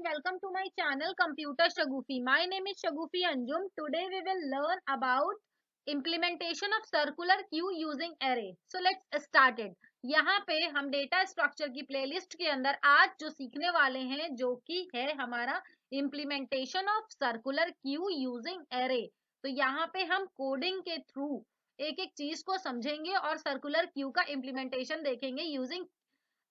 welcome to my channel Computer Shagufi. My name is Shagufi Anjum. Today we will learn about implementation of circular queue using array. So let's start it. यहाँ पे हम data structure की playlist के अंदर आज जो सीखने वाले हैं जो कि है हमारा implementation of circular queue using array. तो यहाँ पे हम कोडिंग के थ्रू एक एक चीज को समझेंगे और सर्कुलर क्यू का इम्प्लीमेंटेशन देखेंगे यूजिंग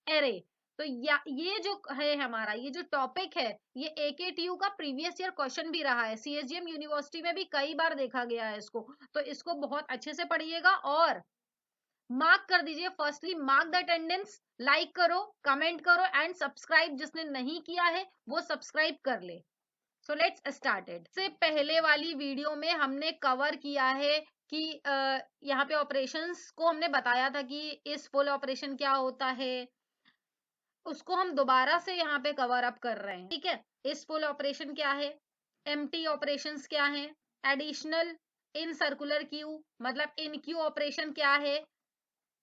एरे। तो ये जो है हमारा ये जो टॉपिक है ये AKTU का प्रीवियस ईयर क्वेश्चन भी रहा है, CSGM यूनिवर्सिटी में भी कई बार देखा गया है इसको। तो इसको बहुत अच्छे से पढ़िएगा और मार्क कर दीजिए। Firstly mark the attendance, like करो, कमेंट करो एंड सब्सक्राइब जिसने नहीं किया है वो सब्सक्राइब कर ले। So let's started. से पहले वाली वीडियो में हमने कवर किया है कि यहाँ पे ऑपरेशंस को हमने बताया था कि इस फुल ऑपरेशन क्या होता है, उसको हम दोबारा से यहाँ पे कवर अप कर रहे हैं। ठीक है, इस फुल ऑपरेशन क्या है, एम्प्टी ऑपरेशंस क्या है, एडिशनल इन सर्कुलर क्यू मतलब इन क्यू ऑपरेशन क्या है,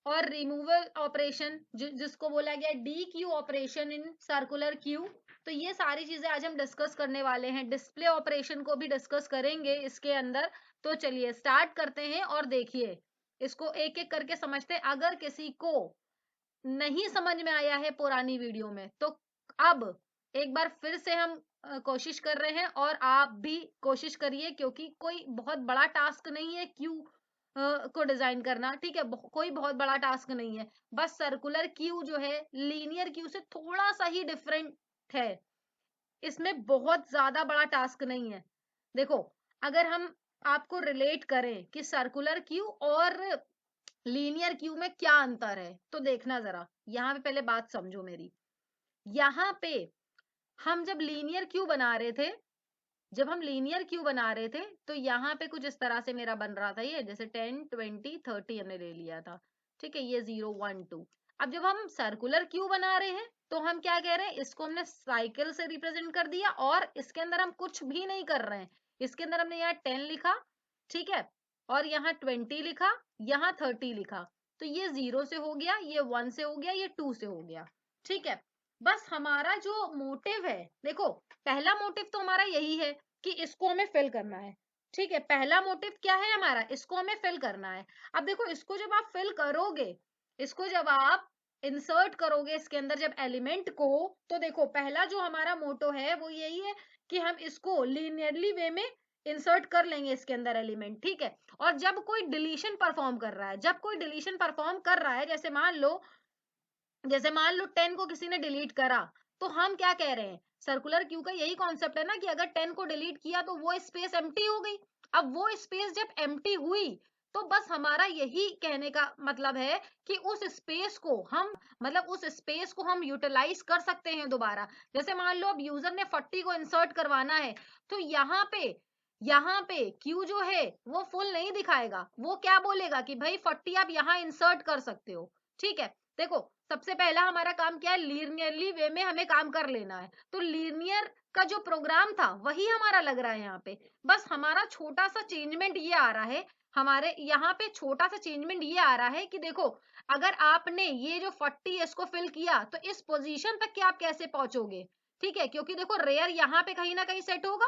और रिमूवल ऑपरेशन जिसको बोला गया D Q operation in circular queue. तो ये सारी चीजें आज हम डिस्कस करने वाले हैं। डिस्प्ले ऑपरेशन को भी डिस्कस करेंगे इसके अंदर। तो चलिए स्टार्ट करते हैं और देखिए इसको एक एक करके समझते हैं। अगर किसी को नहीं समझ में आया है पुरानी वीडियो में तो अब एक बार फिर से हम कोशिश कर रहे हैं और आप भी कोशिश करिए, क्योंकि कोई बहुत बड़ा टास्क नहीं है क्यू को डिजाइन करना। ठीक है, कोई बहुत बड़ा टास्क नहीं है। बस सर्कुलर क्यू जो है लीनियर क्यू से थोड़ा सा ही डिफरेंट है, इसमें बहुत ज्यादा बड़ा टास्क नहीं है। देखो अगर हम आपको रिलेट करें कि सर्कुलर क्यू और लीनियर क्यू में क्या अंतर है तो देखना जरा। यहाँ पे पहले बात समझो मेरी। यहाँ पे हम जब लीनियर क्यू बना रहे थे तो यहाँ पे कुछ इस तरह से मेरा बन रहा था, ये जैसे 10 20 30 हमने ले लिया था। ठीक है, ये 0 1 2। अब जब हम सर्कुलर क्यू बना रहे हैं तो हम क्या कह रहे हैं, इसको हमने साइकिल से रिप्रेजेंट कर दिया और इसके अंदर हम कुछ भी नहीं कर रहे हैं। इसके अंदर हमने यहाँ 10 लिखा, ठीक है, और यहाँ 20 लिखा, यहाँ 30 लिखा। तो ये 0 से हो गया, ये 1 से हो गया, ये 2 से हो गया। ठीक है, बस हमारा जो मोटिव है, देखो पहला मोटिव तो हमारा यही है कि इसको हमें फिल करना है। ठीक है, पहला मोटिव क्या है हमारा, इसको हमें फिल करना है। अब देखो इसको जब आप फिल करोगे, इसको जब आप इंसर्ट करोगे इसके अंदर जब एलिमेंट को, तो देखो पहला जो हमारा मोटो है वो यही है कि हम इसको लीनियरली वे में इंसर्ट कर लेंगे इसके अंदर एलिमेंट। ठीक है, और जब कोई डिलीशन परफॉर्म कर रहा है, जैसे मान लो 10 को किसी ने डिलीट करा, तो हम क्या कह रहे हैं, सर्कुलर क्यू का यही कॉन्सेप्ट है ना कि अगर 10 को डिलीट किया तो वो स्पेस एम्प्टी हो गई। अब वो स्पेस जब एम्प्टी हुई तो बस हमारा यही कहने का मतलब है कि उस स्पेस को हम यूटिलाइज कर सकते हैं दोबारा। जैसे मान लो अब यूजर ने 40 को इंसर्ट करवाना है, तो यहाँ पे क्यू जो है वो फुल नहीं दिखाएगा, वो क्या बोलेगा कि भाई 40 आप यहाँ इंसर्ट कर सकते हो। ठीक है, देखो सबसे पहला हमारा काम क्या है, लीनियरली वे में हमें काम कर लेना है। तो लीनियर का जो प्रोग्राम था वही हमारा लग रहा है यहाँ पे। बस हमारा छोटा सा चेंजमेंट ये आ रहा है, हमारे यहाँ पे छोटा सा चेंजमेंट ये आ रहा है कि देखो अगर आपने ये जो 40 इसको फिल किया तो इस पोजीशन तक के आप कैसे पहुंचोगे। ठीक है, क्योंकि देखो रेयर यहाँ पे कहीं ना कहीं सेट होगा,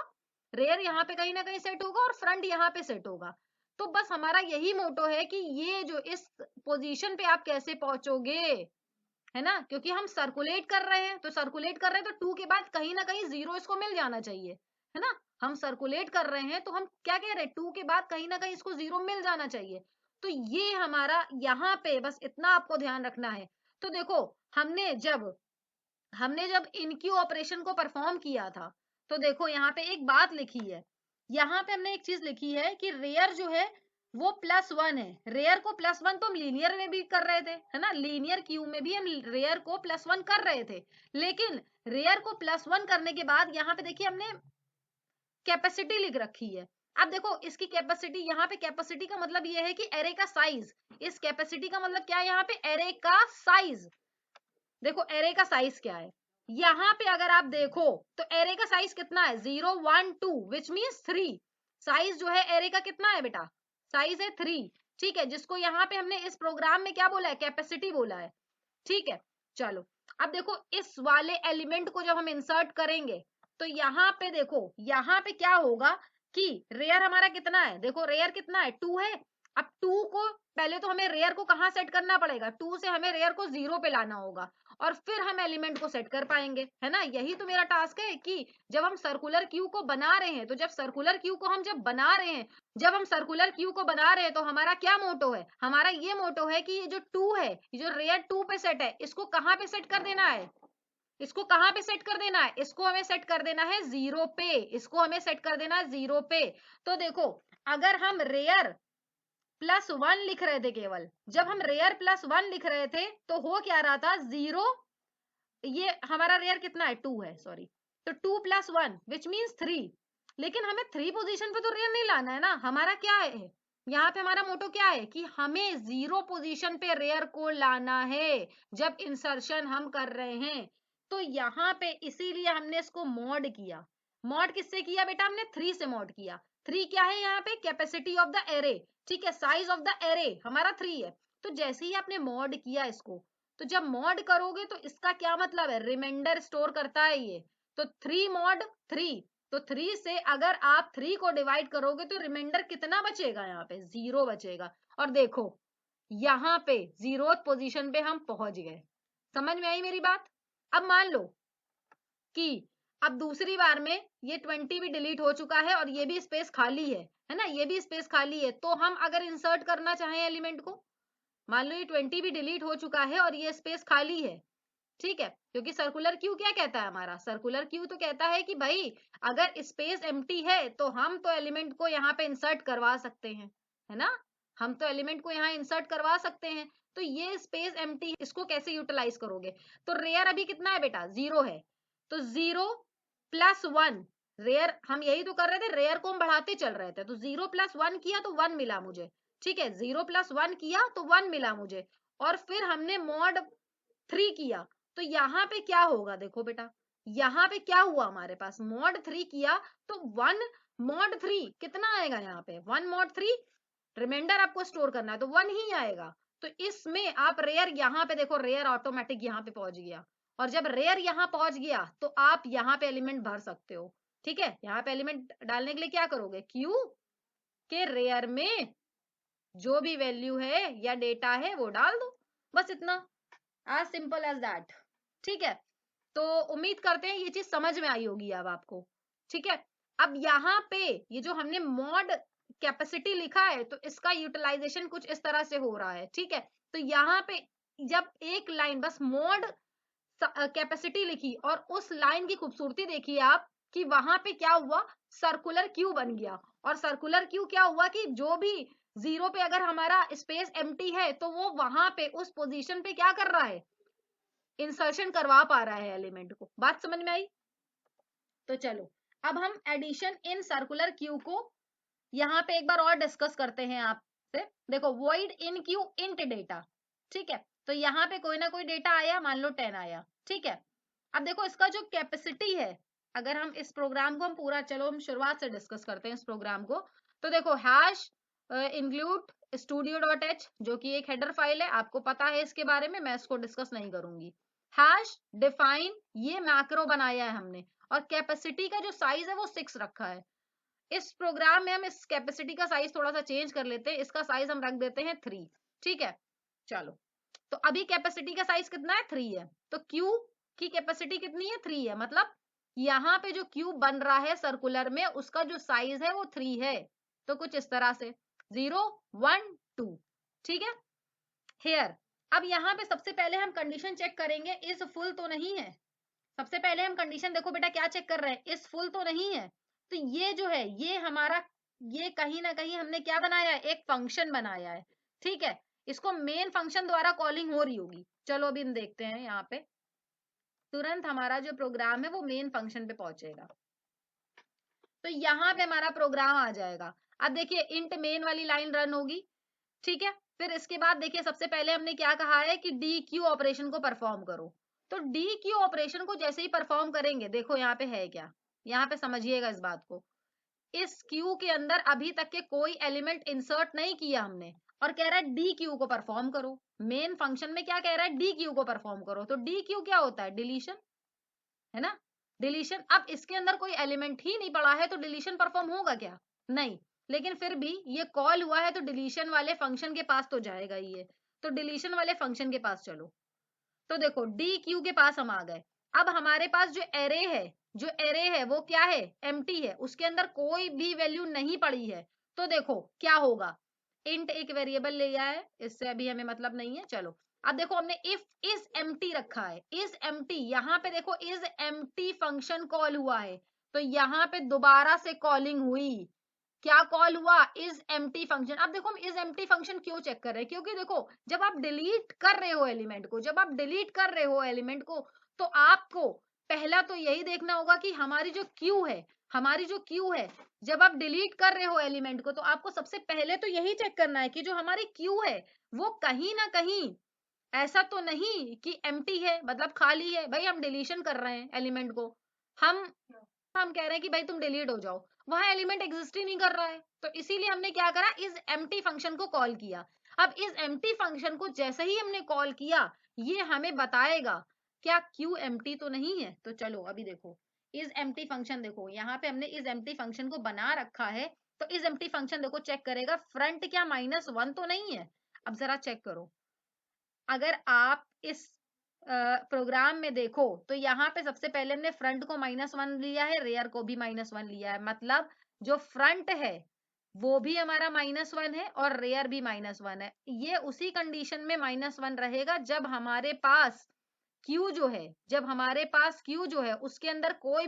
और फ्रंट यहाँ पे सेट होगा। तो बस हमारा यही मोटो है कि ये जो इस पोजीशन पे आप कैसे पहुंचोगे, है ना, क्योंकि हम सर्कुलेट कर रहे हैं तो 2 के बाद कहीं ना कहीं 0 इसको मिल जाना चाहिए, है ना। हम सर्कुलेट कर रहे हैं तो हम क्या कह रहे हैं, 2 के बाद कहीं ना कहीं इसको 0 मिल जाना चाहिए। तो ये हमारा यहाँ पे बस इतना आपको ध्यान रखना है। तो देखो हमने जब इनक्यू ऑपरेशन को परफॉर्म किया था, तो देखो यहाँ पे एक बात लिखी है, यहाँ पे हमने एक चीज लिखी है कि रेयर जो है वो +1 है। रेयर को +1 तो हम लीनियर में भी कर रहे थे, है ना, लीनियर क्यू में भी हम रेयर को +1 कर रहे थे। लेकिन रेयर को +1 करने के बाद यहाँ पे देखिए हमने कैपेसिटी लिख रखी है। अब देखो इसकी कैपेसिटी, यहाँ पे कैपेसिटी का मतलब ये है कि एरे का साइज, इस कैपेसिटी का मतलब क्या है, यहाँ पे एरे का साइज। देखो एरे का साइज क्या है, यहाँ पे अगर आप देखो तो एरे का साइज कितना है, 0 1 2 विच मीन्स 3। साइज जो है एरे का कितना है बेटा, साइज है 3। ठीक है, जिसको यहाँ पे हमने इस प्रोग्राम में क्या बोला है, कैपेसिटी बोला है। ठीक है, चलो अब देखो इस वाले एलिमेंट को जब हम इंसर्ट करेंगे तो यहाँ पे देखो, यहाँ पे क्या होगा कि रेयर हमारा कितना है, देखो रेयर कितना है 2 है। अब 2 को पहले तो हमें रेयर को कहाँ सेट करना पड़ेगा, 2 से हमें रेयर को 0 पे लाना होगा और फिर हम एलिमेंट को सेट कर पाएंगे, है ना। यही तो मेरा टास्क है कि जब हम सर्कुलर क्यू को बना रहे हैं, तो जब सर्कुलर क्यू को हम जब बना रहे हैं, जब हम सर्कुलर क्यू को बना रहे हैं तो हमारा क्या मोटो है, हमारा ये मोटो है कि ये जो 2 है, ये जो रेयर 2 पे सेट है, इसको कहाँ पे सेट कर देना है, इसको कहाँ पे सेट कर देना है, इसको हमें सेट कर देना है 0 पे, इसको हमें सेट कर देना है 0 पे। तो देखो, अगर हम रेयर प्लस 1 लिख रहे थे, केवल जब हम रेयर प्लस 1 लिख रहे थे तो हो क्या रहा था 0, ये हमारा रेयर कितना है 2 है, सॉरी, तो 2 प्लस 1 विच मीन्स 3, लेकिन हमें 3 पोजीशन पे तो रेयर नहीं लाना है ना, हमारा क्या है यहाँ पे, हमारा मोटो क्या है कि हमें 0 पोजीशन पे रेयर को लाना है जब इंसर्शन हम कर रहे हैं। तो यहाँ पे इसीलिए हमने इसको मॉड किया। मॉड किससे किया बेटा, हमने 3 से मॉड किया। 3 क्या है यहाँ पे, कैपेसिटी ऑफ द एरे, ठीक है, साइज ऑफ द एरे हमारा 3 है। तो जैसे ही आपने मॉड किया इसको, तो जब मॉड करोगे तो इसका क्या मतलब है, रिमाइंडर स्टोर करता है ये। तो 3 मॉड 3, तो 3 से अगर आप 3 को डिवाइड करोगे तो रिमाइंडर कितना बचेगा, यहाँ पे 0 बचेगा। और देखो यहाँ पे 0th पोजीशन पे हम पहुंच गए। समझ में आई मेरी बात। अब मान लो कि अब दूसरी बार में ये 20 भी डिलीट हो चुका है और ये भी स्पेस खाली है ना, ये भी स्पेस खाली है। तो हम अगर इंसर्ट करना चाहें एलिमेंट को, मान लो ये 20 भी डिलीट हो चुका है और ये स्पेस खाली है, ठीक है, क्योंकि सर्कुलर क्यू क्या कहता है, हमारा सर्कुलर क्यू तो कहता है कि भाई अगर स्पेस एम्प्टी है तो हम तो एलिमेंट को यहाँ पे इंसर्ट करवा सकते हैं, है ना, हम तो एलिमेंट को यहाँ इंसर्ट करवा सकते हैं। तो ये स्पेस एम्प्टी, इसको कैसे यूटिलाइज करोगे, तो रेयर अभी कितना है बेटा 0 है, तो 0 प्लस 1, रेयर हम यही तो कर रहे थे, रेयर को हम बढ़ाते चल रहे थे, तो 0 प्लस 1 किया तो 1 मिला मुझे, ठीक है, 0 प्लस 1 किया तो 1 मिला मुझे, और फिर हमने मॉड 3 किया। तो यहाँ पे क्या होगा, देखो बेटा यहाँ पे क्या हुआ, हमारे पास मॉड 3 किया तो 1 मॉड 3 कितना आएगा, यहाँ पे 1 मॉड 3, रिमाइंडर आपको स्टोर करना है तो 1 ही आएगा। तो इसमें आप रेयर, यहाँ पे देखो रेयर ऑटोमेटिक यहाँ पे पहुंच गया, और जब रेयर यहाँ पहुंच गया तो आप यहाँ पे एलिमेंट भर सकते हो, ठीक है। यहाँ पे एलिमेंट डालने के लिए क्या करोगे, क्यू के रेयर में जो भी वैल्यू है या डेटा है वो डाल दो, बस इतना, as सिंपल एज दैट, ठीक है। तो उम्मीद करते हैं ये चीज समझ में आई होगी अब आपको, ठीक है। अब यहाँ पे ये जो हमने मॉड कैपेसिटी लिखा है तो इसका यूटिलाइजेशन कुछ इस तरह से हो रहा है, ठीक है। तो यहाँ पे जब एक लाइन बस मॉड कैपेसिटी लिखी और उस लाइन की खूबसूरती देखिए आप कि वहां पे क्या हुआ, सर्कुलर क्यू बन गया। और सर्कुलर क्यू क्या हुआ कि जो भी 0 पे अगर हमारा स्पेस एम्प्टी है तो वो वहां पे उस पोजीशन पे क्या कर रहा है, इंसर्शन करवा पा रहा है एलिमेंट को। बात समझ में आई। तो चलो अब हम एडिशन इन सर्कुलर क्यू को यहाँ पे एक बार और डिस्कस करते हैं आपसे। देखो वॉइड इन क्यू इंट डेटा, ठीक है, तो यहाँ पे कोई ना कोई डेटा आया, मान लो 10 आया, ठीक है। अब देखो इसका जो कैपेसिटी है, अगर हम इस प्रोग्राम को हम पूरा, चलो हम शुरुआत से डिस्कस करते हैं इस प्रोग्राम को। तो देखो हैश इंक्लूड studio.h जो कि एक हेडर फाइल है, आपको पता है इसके बारे में, मैं इसको डिस्कस नहीं करूंगी। हैश डिफाइन, ये मैक्रो बनाया है हमने, और कैपेसिटी का जो साइज है वो 6 रखा है। इस प्रोग्राम में हम इस कैपेसिटी का साइज थोड़ा सा चेंज कर लेते हैं, इसका साइज हम रख देते हैं 3, ठीक है। चलो तो अभी कैपेसिटी का साइज कितना है 3 है, तो क्यू की कैपेसिटी कितनी है 3 है, मतलब यहाँ पे जो क्यूब बन रहा है सर्कुलर में उसका जो साइज है वो 3 है। तो कुछ इस तरह से 0 1 2, ठीक है। हेयर अब यहाँ पे सबसे पहले हम कंडीशन चेक करेंगे, इज फुल तो नहीं है। सबसे पहले हम कंडीशन देखो बेटा क्या चेक कर रहे हैं, इस फुल तो नहीं है। तो ये जो है ये हमारा, ये कहीं ना कहीं हमने क्या बनाया है, एक फंक्शन बनाया है, ठीक है। इसको मेन फंक्शन द्वारा कॉलिंग हो रही होगी। चलो अभी हम देखते हैं, यहाँ पे तुरंत हमारा जो प्रोग्राम है वो मेन फंक्शन पे पहुंचेगा। तो यहाँ पे हमारा प्रोग्राम आ जाएगा। अब देखिए इंट मेन वाली लाइन रन होगी, ठीक है। फिर इसके बाद देखिए सबसे पहले हमने क्या कहा है कि डी क्यू ऑपरेशन को परफॉर्म करो। तो डी क्यू ऑपरेशन को जैसे ही परफॉर्म करेंगे, देखो यहाँ पे है क्या, यहाँ पे समझिएगा इस बात को, इस क्यू के अंदर अभी तक के कोई एलिमेंट इंसर्ट नहीं किया हमने, और कह रहा है डी क्यू को परफॉर्म करो। मेन फंक्शन में क्या कह रहा है, डी क्यू को परफॉर्म करो। तो डी क्यू क्या होता है, डिलीशन, है ना। डिलीशन, अब इसके अंदर कोई एलिमेंट ही नहीं पड़ा है तो डिलीशन परफॉर्म होगा क्या? नहीं। लेकिन फिर भी ये कॉल हुआ है तो डिलीशन वाले फंक्शन के पास तो जाएगा ही है। तो डिलीशन वाले फंक्शन के पास चलो। तो देखो डी क्यू के पास हम आ गए। अब हमारे पास जो एरे है वो क्या है? एम्प्टी है, उसके अंदर कोई भी वैल्यू नहीं पड़ी है। तो देखो क्या होगा, इंट एक वेरिएबल ले आया है, इससे अभी हमें मतलब नहीं है। चलो अब देखो हमने इफ इज एम्प्टी रखा है, इज एम्प्टी, यहाँ पे देखो इज एम्प्टी फंक्शन कॉल हुआ है, तो यहाँ पे दोबारा से कॉलिंग हुई। क्या कॉल हुआ? Is empty function. अब देखो हम इज एम्प्टी फंक्शन क्यों चेक कर रहे हैं, क्योंकि देखो जब आप डिलीट कर रहे हो एलिमेंट को, तो आपको पहला तो यही देखना होगा कि हमारी जो क्यू है, जब आप डिलीट कर रहे हो एलिमेंट को, तो आपको सबसे पहले तो यही चेक करना है कि जो हमारी क्यू है वो कहीं ना कहीं ऐसा तो नहीं कि एम्प्टी है, मतलब खाली है। भाई हम डिलीशन कर रहे हैं एलिमेंट को, हम कह रहे हैं कि भाई तुम डिलीट हो जाओ, वहां एलिमेंट एग्जिस्ट ही नहीं कर रहा है। तो इसीलिए हमने क्या करा, इस एम्प्टी फंक्शन को कॉल किया। अब इस एम्प्टी फंक्शन को जैसे ही हमने कॉल किया, ये हमें बताएगा क्या क्यू एम्प्टी तो नहीं है। तो चलो अभी देखो इस एम्प्टी फंक्शन, देखो यहाँ पे हमने इस एम्प्टी फंक्शन को बना रखा है। तो इस एम्प्टी फंक्शन देखो चेक करेगा फ्रंट क्या -1 तो नहीं है। अब जरा चेक करो, अगर आप इस प्रोग्राम में देखो तो यहाँ पे सबसे पहले हमने फ्रंट को -1 लिया है, रेयर को भी -1 लिया है। मतलब जो फ्रंट है वो भी हमारा -1 है और रेयर भी -1 है। ये उसी कंडीशन में -1 रहेगा जब हमारे पास क्यू जो है उसके अंदर कोई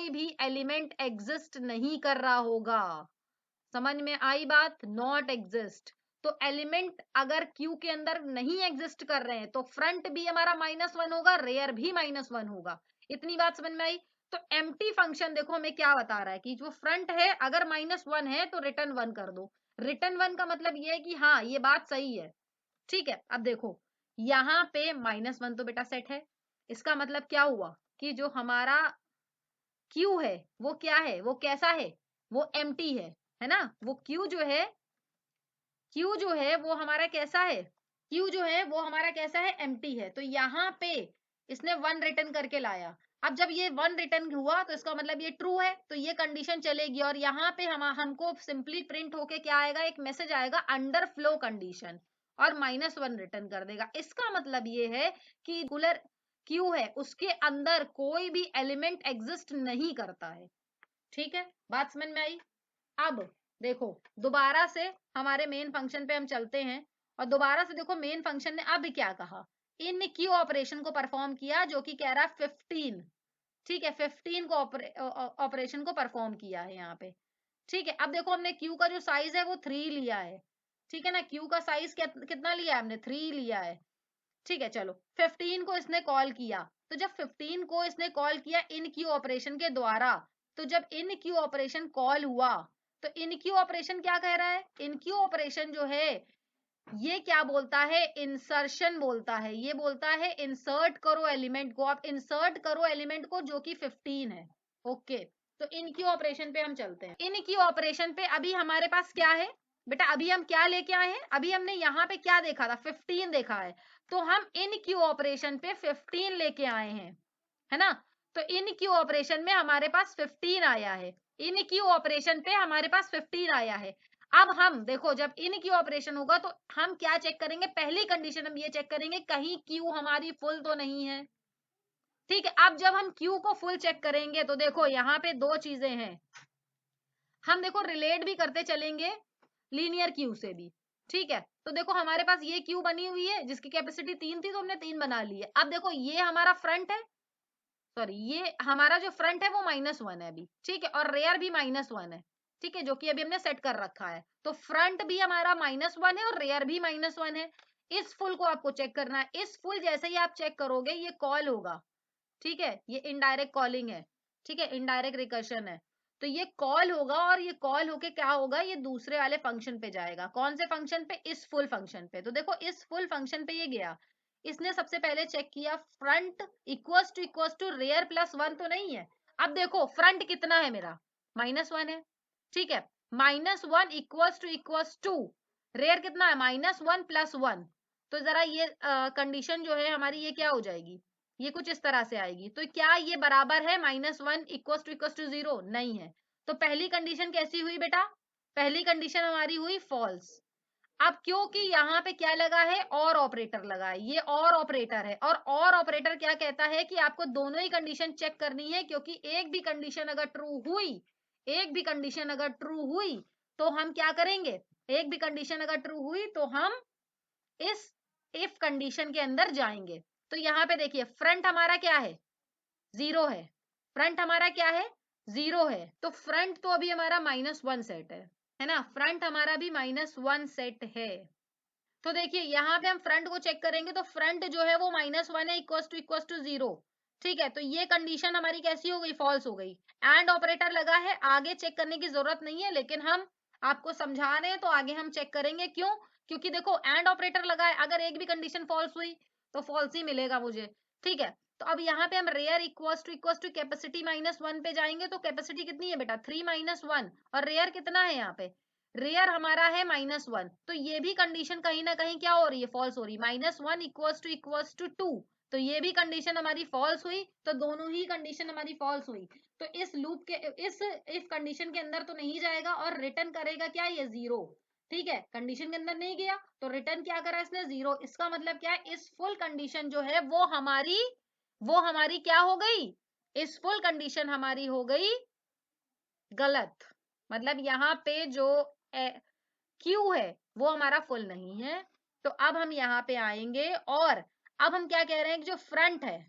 भी एलिमेंट एग्जिस्ट नहीं कर रहा होगा। समझ में आई बात? Not exist. तो एलिमेंट अगर क्यू के अंदर नहीं एग्जिस्ट कर रहे हैं तो फ्रंट भी हमारा -1 होगा, रेयर भी -1 होगा। इतनी बात समझ में आई? तो एम्प्टी फंक्शन देखो हमें क्या बता रहा है कि जो फ्रंट है अगर -1 है तो रिटर्न 1 कर दो। रिटर्न 1 का मतलब ये है कि हाँ ये बात सही है। ठीक है, अब देखो यहाँ पे -1 तो बेटा सेट है, इसका मतलब क्या हुआ कि जो हमारा क्यू है वो क्या है, वो कैसा है, वो एम्प्टी है ना। वो क्यू जो है वो हमारा कैसा है, एम्प्टी है। तो यहाँ पे इसने 1 रिटर्न करके लाया। अब जब ये 1 रिटर्न हुआ तो इसका मतलब ये ट्रू है, तो ये कंडीशन चलेगी और यहाँ पे हमको सिंपली प्रिंट होके क्या आएगा, एक मैसेज आएगा अंडर फ्लो कंडीशन और -1 रिटर्न कर देगा। इसका मतलब ये है कि कूलर क्यू है उसके अंदर कोई भी एलिमेंट एग्जिस्ट नहीं करता है। ठीक है, बात समझ में आई? अब देखो दोबारा से हमारे मेन फंक्शन पे हम चलते हैं और दोबारा से देखो मेन फंक्शन ने अब क्या कहा, इन क्यू ऑपरेशन को परफॉर्म किया जो कि कह रहा है 15। ठीक है, 15 को ऑपरेशन को परफॉर्म किया है यहाँ पे। ठीक है, अब देखो हमने क्यू का जो साइज है वो 3 लिया है। ठीक है ना, क्यू का साइज कितना लिया है हमने, 3 लिया है। ठीक है, चलो 15 को इसने कॉल किया। तो जब 15 को इसने कॉल किया इन क्यू ऑपरेशन के द्वारा, तो जब इन क्यू ऑपरेशन कॉल हुआ तो इन क्यू ऑपरेशन क्या कह रहा है, इन क्यू ऑपरेशन जो है ये क्या बोलता है, इंसर्शन बोलता है। ये बोलता है इंसर्ट करो एलिमेंट को, आप इंसर्ट करो एलिमेंट को जो कि 15 है। ओके, तो इन क्यू ऑपरेशन पे हम चलते हैं। इन क्यू ऑपरेशन पे अभी हमारे पास क्या है बेटा, अभी हम क्या लेके आए हैं, अभी हमने यहाँ पे क्या देखा था, 15 देखा है। तो हम इन क्यू ऑपरेशन पे 15 लेके आए हैं, है ना। तो इन क्यू ऑपरेशन में हमारे पास 15 आया है, इन क्यू ऑपरेशन पे हमारे पास 15 आया है। अब हम देखो जब इन क्यू ऑपरेशन होगा तो हम क्या चेक करेंगे, पहली कंडीशन हम ये चेक करेंगे कहीं क्यू हमारी फुल तो नहीं है। ठीक है, अब जब हम क्यू को फुल चेक करेंगे तो देखो यहाँ पे 2 चीजें हैं, हम देखो रिलेट भी करते चलेंगे लीनियर क्यू से भी। ठीक है, तो देखो हमारे पास ये क्यू बनी हुई है जिसकी कैपेसिटी 3 थी तो हमने 3 बना ली है। अब देखो ये हमारा फ्रंट है, सॉरी ये हमारा जो फ्रंट है वो -1 है अभी। ठीक है, और रेयर भी -1 है। ठीक है, जो कि अभी हमने सेट कर रखा है। तो फ्रंट भी हमारा -1 है और रेयर भी -1 है। इस फुल को आपको चेक करना है, इस फुल जैसे ही आप चेक करोगे ये कॉल होगा। ठीक है, ये इनडायरेक्ट कॉलिंग है। ठीक है, इनडायरेक्ट रिकर्शन है। तो ये कॉल होगा और ये कॉल होके क्या होगा, ये दूसरे वाले फंक्शन पे जाएगा। कौन से फंक्शन पे, इस फुल फंक्शन पे। तो देखो इस फुल फंक्शन पे ये गया, इसने सबसे पहले चेक किया फ्रंट इक्वल्स टू रेयर +1 तो नहीं है। अब देखो फ्रंट कितना है मेरा, -1 है। ठीक है, -1 इक्वल्स टू रेयर कितना है, -1 +1। तो जरा ये कंडीशन जो है हमारी ये क्या हो जाएगी, ये कुछ इस तरह से आएगी। तो क्या ये बराबर है -1 इक्वल टू 0? नहीं है। तो पहली कंडीशन कैसी हुई बेटा? पहली कंडीशन हमारी हुई फॉल्स। अब क्योंकि यहाँ पे क्या लगा है, और ऑपरेटर लगा है, ये और ऑपरेटर है, और ऑपरेटर क्या कहता है कि आपको दोनों ही कंडीशन चेक करनी है, क्योंकि एक भी कंडीशन अगर ट्रू हुई, एक भी कंडीशन अगर ट्रू हुई तो हम क्या करेंगे, एक भी कंडीशन अगर ट्रू हुई तो हम इस इफ कंडीशन के अंदर जाएंगे। तो यहाँ पे देखिए फ्रंट हमारा क्या है, 0 है। फ्रंट हमारा क्या है, 0 है। तो फ्रंट तो अभी हमारा -1 सेट है ना, फ्रंट हमारा भी -1 सेट है। तो देखिए यहाँ पे हम फ्रंट को चेक करेंगे तो फ्रंट जो है वो -1 है इक्वल टू 0। ठीक है, तो ये कंडीशन हमारी कैसी हो गई, फॉल्स हो गई। एंड ऑपरेटर लगा है, आगे चेक करने की जरूरत नहीं है, लेकिन हम आपको समझा रहे हैं तो आगे हम चेक करेंगे। क्यों? क्योंकि देखो एंड ऑपरेटर लगा है, अगर एक भी कंडीशन फॉल्स हुई तो फॉल्स ही मिलेगा मुझे। ठीक है, तो अब यहाँ पे हम रेयर इक्वल टू कैपेसिटी -1 पे जाएंगे। तो कैपेसिटी कितनी है बेटा, 3 - 1, और रेयर कितना है यहाँ पे, रेयर हमारा है -1। तो ये भी कंडीशन कहीं ना कहीं क्या हो रही है, फॉल्स हो रही है। -1 इक्वल टू 2, तो ये भी कंडीशन हमारी फॉल्स हुई। तो दोनों ही कंडीशन हमारी फॉल्स हुई। तो इस लूप के इस इफ कंडीशन के अंदर तो नहीं जाएगा और रिटर्न करेगा क्या, ये 0। ठीक है, कंडीशन के अंदर नहीं गया तो रिटर्न क्या करा इसने, 0। इसका मतलब क्या है, इस फुल कंडीशन जो है वो हमारी क्या हो गई, इस फुल कंडीशन हमारी हो गई गलत। मतलब यहाँ पे जो क्यू है वो हमारा फुल नहीं है। तो अब हम यहाँ पे आएंगे और अब हम क्या कह रहे हैं कि जो फ्रंट है,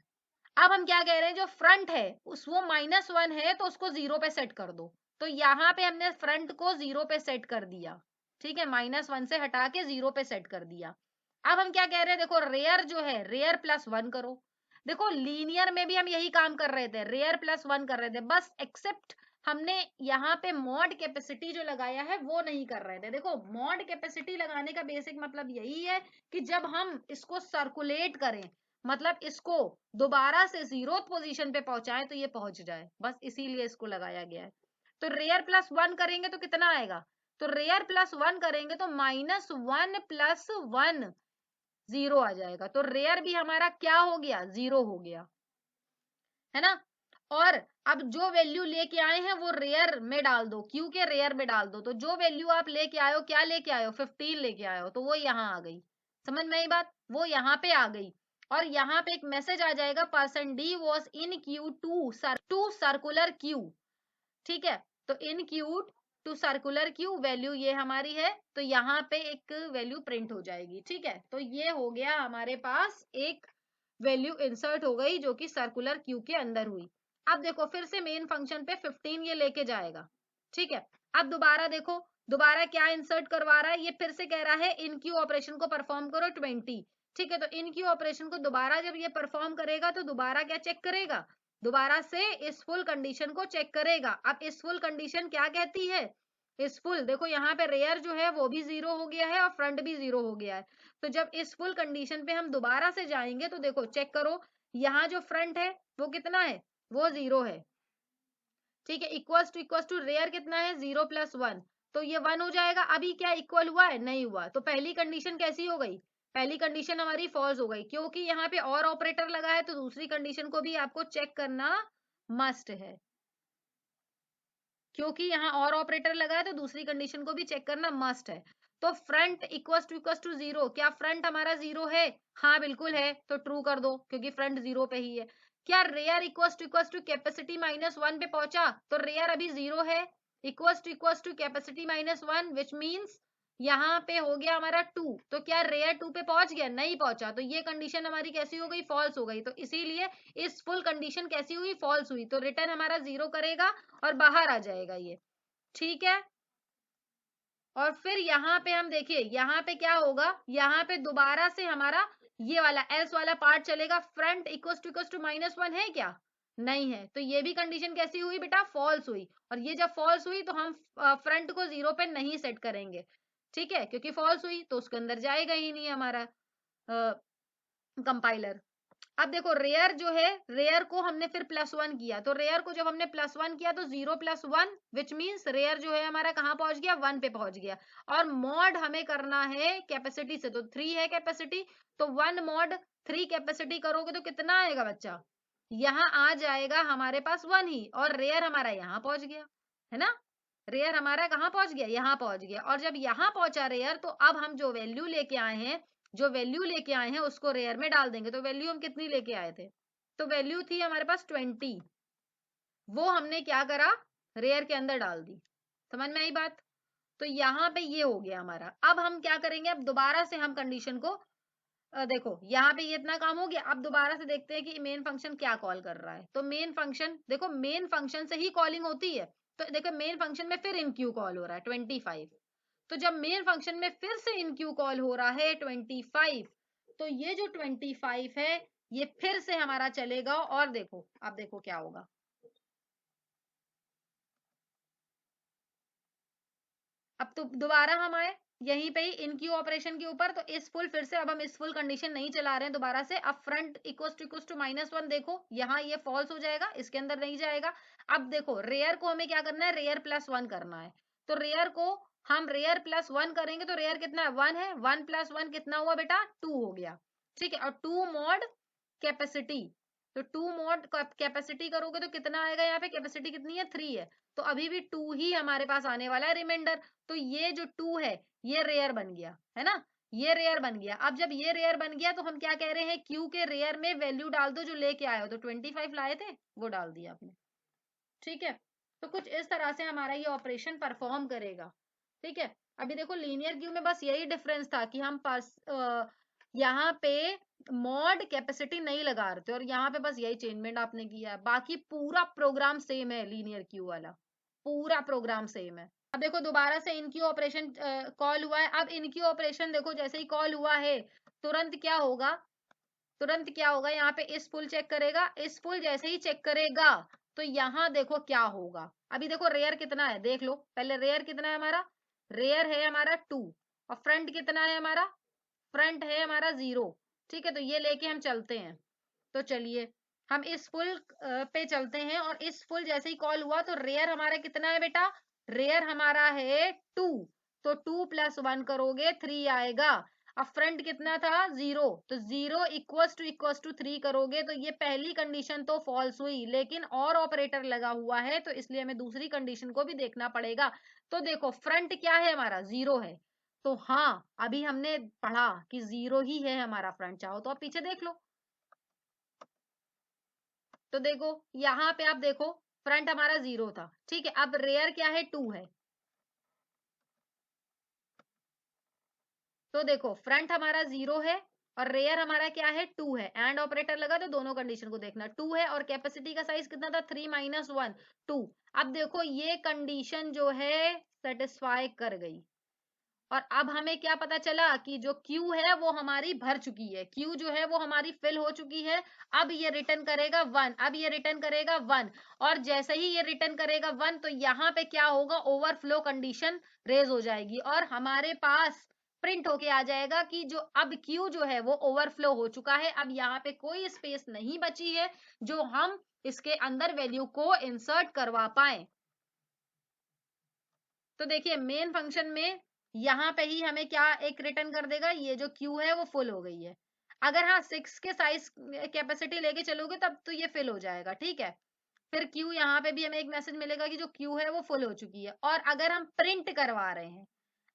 अब हम क्या कह रहे हैं, जो फ्रंट है उस वो -1 है तो उसको 0 पे सेट कर दो। तो यहाँ पे हमने फ्रंट को 0 पे सेट कर दिया। ठीक है, -1 से हटा के 0 पे सेट कर दिया। अब हम क्या कह रहे हैं, देखो रेयर जो है, रेयर +1 करो। देखो लीनियर में भी हम यही काम कर रहे थे, रेयर +1 कर रहे थे बस, एक्सेप्ट हमने यहाँ पे मॉड कैपेसिटी जो लगाया है वो नहीं कर रहे थे। देखो मॉड कैपेसिटी लगाने का बेसिक मतलब यही है कि जब हम इसको सर्कुलेट करें, मतलब इसको दोबारा से 0th पोजीशन पे पहुंचाएं तो ये पहुंच जाए, बस इसीलिए इसको लगाया गया है। तो रेयर +1 करेंगे तो कितना आएगा, तो रेयर +1 करेंगे तो -1 + 1 0 आ जाएगा। तो रेयर भी हमारा क्या हो गया, 0 हो गया, है ना। और अब जो वैल्यू लेके आए हैं वो रेयर में डाल दो, क्यू के रेयर में डाल दो। तो जो वैल्यू आप लेके आए हो, क्या लेके आए हो, 15 लेके आए हो, तो वो यहाँ आ गई। समझ में आई बात, वो यहाँ पे आ गई। और यहाँ पे एक मैसेज आ जाएगा, %d was in queue to circular queue. ठीक है, तो in queue to circular queue value ये हमारी है, तो यहाँ पे एक वैल्यू प्रिंट हो जाएगी। ठीक है, तो ये हो गया हमारे पास एक वैल्यू इंसर्ट हो गई जो कि सर्कुलर क्यू के अंदर हुई। अब देखो फिर से मेन फंक्शन पे 15 ये लेके जाएगा। ठीक है, अब दोबारा देखो, दोबारा क्या इंसर्ट करवा रहा है, ये फिर से कह रहा है इन क्यू ऑपरेशन को परफॉर्म करो 20। ठीक है, तो इन क्यू ऑपरेशन को दोबारा जब ये परफॉर्म करेगा तो दोबारा क्या चेक करेगा, दोबारा से इस फुल कंडीशन को चेक करेगा। अब इस फुल कंडीशन क्या कहती है, इस फुल देखो यहाँ पे रेयर जो है वो भी 0 हो गया है और फ्रंट भी 0 हो गया है। तो जब इस फुल कंडीशन पे हम दोबारा से जाएंगे तो देखो चेक करो, यहाँ जो फ्रंट है वो कितना है, वो 0 है। ठीक है, इक्वल टू रेयर कितना है, 0 + 1, तो ये 1 हो जाएगा। अभी क्या इक्वल हुआ है, नहीं हुआ। तो पहली कंडीशन कैसी हो गई, पहली कंडीशन हमारी फॉल्स हो गई, क्योंकि यहाँ पे और ऑपरेटर लगा है तो दूसरी कंडीशन को भी आपको चेक करना मस्ट है। क्योंकि यहाँ और ऑपरेटर लगा है तो दूसरी कंडीशन को भी चेक करना मस्ट है। तो फ्रंट इक्वल टू 0, क्या फ्रंट हमारा 0 है, हाँ बिल्कुल है, तो ट्रू कर दो क्योंकि फ्रंट 0 पे ही है। क्या रेयर इक्वल टू कैपेसिटी -1 पे पहुंचा, तो रेयर अभी 0 है, equal to capacity -1 which means यहाँ पे हो गया हमारा 2। तो क्या रेयर 2 पे पहुंच गया, नहीं पहुंचा, तो ये कंडीशन हमारी कैसी हो गई, फॉल्स हो गई। तो इसीलिए इस फुल कंडीशन कैसी हुई, फॉल्स हुई। तो रिटर्न हमारा 0 करेगा और बाहर आ जाएगा ये। ठीक है, और फिर यहाँ पे हम देखिए, यहाँ पे क्या होगा, यहाँ पे दोबारा से हमारा ये वाला एल्स वाला पार्ट चलेगा। फ्रंट इक्वल टू -1 है क्या, नहीं है, तो ये भी कंडीशन कैसी हुई बेटा, फॉल्स हुई। और ये जब फॉल्स हुई तो हम फ्रंट को 0 पे नहीं सेट करेंगे। ठीक है, क्योंकि फॉल्स हुई तो उसके अंदर जाएगा ही नहीं हमारा कंपाइलर। अब देखो रेयर जो है, रेयर को हमने फिर +1 किया, तो रेयर को जब हमने +1 किया तो 0 + 1 विच मीन्स रेयर जो है हमारा कहाँ पहुंच गया, 1 पे पहुंच गया। और मॉड हमें करना है कैपेसिटी से, तो 3 है कैपेसिटी, तो 1 मॉड 3 कैपेसिटी करोगे तो कितना आएगा बच्चा, यहाँ आ जाएगा हमारे पास 1 ही, और रेयर हमारा यहाँ पहुंच गया, है ना। रेयर हमारा कहाँ पहुंच गया, यहाँ पहुंच गया। और जब यहाँ पहुंचा रेयर, तो अब हम जो वैल्यू लेके आए हैं, उसको रेयर में डाल देंगे। तो वैल्यू हम कितनी लेके आए थे, तो वैल्यू थी हमारे पास 20, वो हमने क्या करा, रेयर के अंदर डाल दी। समझ में आई बात। तो यहाँ पे ये हो गया हमारा। अब हम क्या करेंगे, अब दोबारा से हम कंडीशन को देखो यहाँ पे ये इतना काम हो गया। अब दोबारा से देखते हैं कि मेन फंक्शन क्या कॉल कर रहा है। तो मेन फंक्शन देखो, मेन फंक्शन से ही कॉलिंग होती है। तो देखो मेन फंक्शन में फिर इनक्यू कॉल हो रहा है 25। तो जब मेन फंक्शन में फिर से इनक्यू कॉल हो रहा है 25, तो ये जो 25 है ये फिर से हमारा चलेगा। और देखो अब देखो क्या होगा, अब तो दोबारा हम आए यहीं पे ही इनक्यू ऑपरेशन के ऊपर। तो इस फुल फिर से, अब हम इस फुल कंडीशन नहीं चला रहे हैं दोबारा से। अब फ्रंट इक्वल टू -1 देखो, यहाँ ये फॉल्स हो जाएगा, इसके अंदर नहीं जाएगा। अब देखो रेयर को हमें क्या करना है, रेयर +1 करना है। तो रेयर को हम रेयर +1 करेंगे, तो रेयर कितना है, 1 है। 1 + 1 कितना हुआ बेटा, 2 हो गया। ठीक है, और 2 मॉड कैपेसिटी, तो 2 मॉड कैपेसिटी करोगे तो कितना आएगा, यहाँ पे कैपेसिटी कितनी है, 3 है। तो अभी भी 2 ही हमारे पास आने वाला है रिमाइंडर। तो ये जो 2 है ये रेयर बन गया, है ना, ये रेयर बन गया। अब जब ये रेयर बन गया तो हम क्या कह रहे हैं, क्यू के रेयर में वैल्यू डाल दो जो लेके आए हो। तो 25 लाए थे, वो डाल दिया आपने। ठीक है, तो कुछ इस तरह से हमारा ये ऑपरेशन परफॉर्म करेगा। ठीक है, अभी देखो लीनियर क्यू में बस यही डिफरेंस था कि हम यहाँ पे मॉड कैपेसिटी नहीं लगा रहे थे, और यहाँ पे बस यही चेंजमेंट आपने किया है। बाकी पूरा प्रोग्राम सेम है, लीनियर क्यू वाला पूरा प्रोग्राम सेम है। अब देखो दोबारा से इनक्यू ऑपरेशन कॉल हुआ है। अब इनक्यू ऑपरेशन देखो जैसे ही कॉल हुआ है, तुरंत क्या होगा, यहाँ पे इस फुल चेक करेगा। इस फुल जैसे ही चेक करेगा तो यहाँ देखो क्या होगा। अभी देखो रेयर कितना है, देख लो पहले, रेयर कितना है हमारा, रेयर है हमारा 2, और फ्रंट कितना है हमारा, फ्रंट है हमारा 0। ठीक है, तो ये लेके हम चलते हैं। तो चलिए हम इस फुल पे चलते हैं, और इस फुल जैसे ही कॉल हुआ तो रेयर हमारा कितना है बेटा, रेयर हमारा है 2। तो 2 + 1 करोगे 3 आएगा। अब फ्रंट कितना था, 0, तो 0 इक्वल्स टू 3 करोगे तो ये पहली कंडीशन तो फॉल्स हुई, लेकिन और ऑपरेटर लगा हुआ है तो इसलिए हमें दूसरी कंडीशन को भी देखना पड़ेगा। तो देखो फ्रंट क्या है हमारा, 0 है। तो हाँ, अभी हमने पढ़ा कि 0 ही है हमारा फ्रंट, चाहो तो आप पीछे देख लो। तो देखो यहाँ पे आप देखो, फ्रंट हमारा 0 था। ठीक है, अब रेयर क्या है, 2 है। तो देखो फ्रंट हमारा 0 है, और रेयर हमारा क्या है, 2 है। एंड ऑपरेटर लगा तो दोनों कंडीशन को देखना। 2 है और कैपेसिटी का साइज कितना था, 3 - 1 2। अब देखो ये कंडीशन जो है सेटिस्फाई कर गई। और अब हमें क्या पता चला कि जो Q है वो हमारी भर चुकी है, Q जो है वो हमारी फिल हो चुकी है। अब ये रिटर्न करेगा 1, अब ये रिटर्न करेगा 1, और जैसे ही ये रिटर्न करेगा 1 तो यहाँ पे क्या होगा, ओवरफ्लो कंडीशन रेज हो जाएगी, और हमारे पास प्रिंट होके आ जाएगा कि जो अब Q जो है वो ओवरफ्लो हो चुका है। अब यहाँ पे कोई स्पेस नहीं बची है जो हम इसके अंदर वैल्यू को इंसर्ट करवा पाए। तो देखिए मेन फंक्शन में यहाँ पे ही हमें क्या एक रिटर्न कर देगा, ये जो क्यू है वो फुल हो गई है। अगर हाँ 6 के साइज कैपेसिटी लेके चलोगे तब तो ये फिल हो जाएगा। ठीक है, फिर क्यू यहाँ पे भी हमें एक मैसेज मिलेगा कि जो क्यू है वो फुल हो चुकी है। और अगर हम प्रिंट करवा रहे हैं,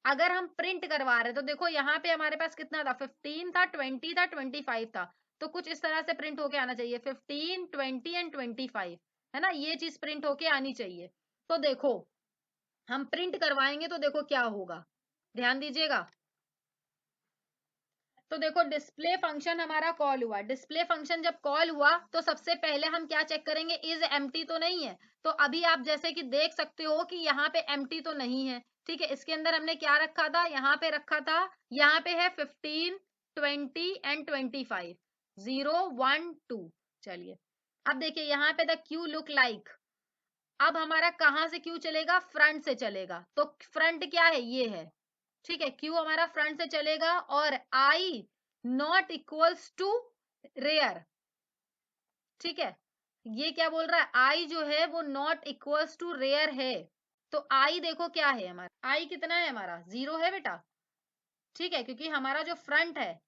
तो देखो यहाँ पे हमारे पास कितना था, 15 था, 20 था, 25 था। तो कुछ इस तरह से प्रिंट होके आना चाहिए, 15 20 एंड 25, है ना, ये चीज प्रिंट होके आनी चाहिए। तो देखो हम प्रिंट करवाएंगे तो देखो क्या होगा, ध्यान दीजिएगा। तो देखो डिस्प्ले फंक्शन हमारा कॉल हुआ। डिस्प्ले फंक्शन जब कॉल हुआ तो सबसे पहले हम क्या चेक करेंगे, इज एम्प्टी तो नहीं है। तो अभी आप जैसे कि देख सकते हो कि यहाँ पे एम्प्टी तो नहीं है। ठीक है, इसके अंदर हमने क्या रखा था, यहाँ पे रखा था, यहाँ पे है 15 20 एंड 25, 0 1 2। चलिए अब देखिए यहाँ पे द क्यू लुक लाइक। अब हमारा कहाँ से क्यू चलेगा, फ्रंट से चलेगा। तो फ्रंट क्या है, ये है। ठीक है, क्यू हमारा फ्रंट से चलेगा, और आई नॉट इक्वल्स टू रेयर। ठीक है, ये क्या बोल रहा है, आई जो है वो नॉट इक्वल्स टू रेयर है। तो आई देखो क्या है हमारा, आई कितना है हमारा, 0 है बेटा। ठीक है, क्योंकि हमारा जो फ्रंट है,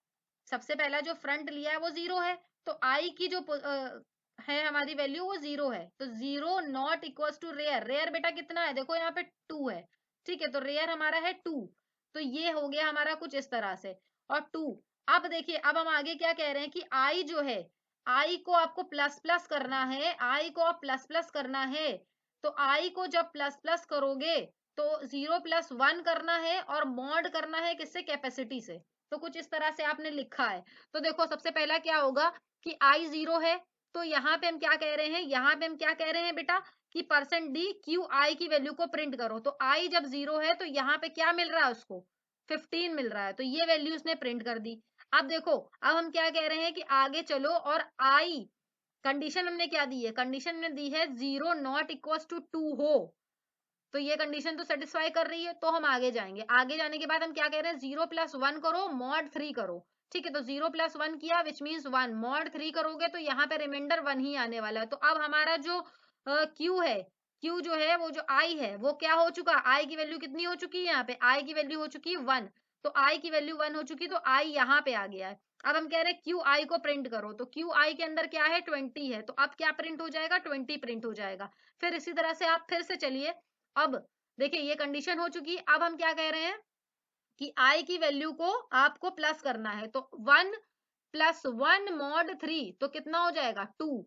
सबसे पहला जो फ्रंट लिया है वो 0 है। तो आई की जो है हमारी वैल्यू वो 0 है। तो 0 not equals to rear, rear बेटा कितना है, देखो यहाँ पे 2 है। ठीक है, तो रेयर हमारा है 2। तो ये हो गया हमारा कुछ इस तरह से। और 2, अब देखिए, अब हम आगे क्या कह रहे हैं कि आई जो है, आई को आपको प्लस प्लस करना है, आई को आप प्लस प्लस करना है। तो आई को जब प्लस प्लस करोगे तो 0 + 1 करना है और मॉड करना है किससे, कैपेसिटी से। तो कुछ इस तरह से आपने लिखा है। तो देखो सबसे पहला क्या होगा कि आई 0 है, तो यहाँ पे हम क्या कह रहे हैं, यहाँ पे हम क्या कह रहे हैं बेटा कि %d/q/i की वैल्यू को प्रिंट करो। तो आई जब 0 है तो यहाँ पे क्या मिल रहा है उसको, 15 मिल रहा है। तो ये वैल्यू उसने प्रिंट कर दी। अब देखो, अब हम क्या कह रहे हैं कि आगे चलो और आई, कंडीशन हमने क्या दी है, कंडीशन में दी है 0 नॉट इक्वल टू 2 हो। तो ये कंडीशन तो सेटिस्फाई कर रही है। तो हम आगे जाएंगे, आगे जाने के बाद हम क्या कह रहे हैं, 0 + 1 करो मॉड 3 करो। ठीक है, तो 0 + 1 किया विच मीन्स 1, मॉड 3 करोगे तो यहाँ पे रिमाइंडर 1 ही आने वाला है। तो अब हमारा जो क्यू है, क्यू जो है वो जो आई है वो क्या हो चुका, आई की वैल्यू कितनी हो चुकी है, यहाँ पे आई की वैल्यू हो चुकी है 1। तो आई की वैल्यू 1 हो चुकी, तो आई यहाँ पे आ गया है। अब हम कह रहे हैं क्यू आई को प्रिंट करो। तो क्यू आई के अंदर क्या है, 20 है। तो अब क्या प्रिंट हो जाएगा, 20 प्रिंट हो जाएगा। फिर इसी तरह से आप फिर से चलिए। अब देखिए ये कंडीशन हो चुकी। अब हम क्या कह रहे हैं कि आई की वैल्यू को आपको प्लस करना है। तो 1 + 1 मॉड 3 तो कितना हो जाएगा, 2।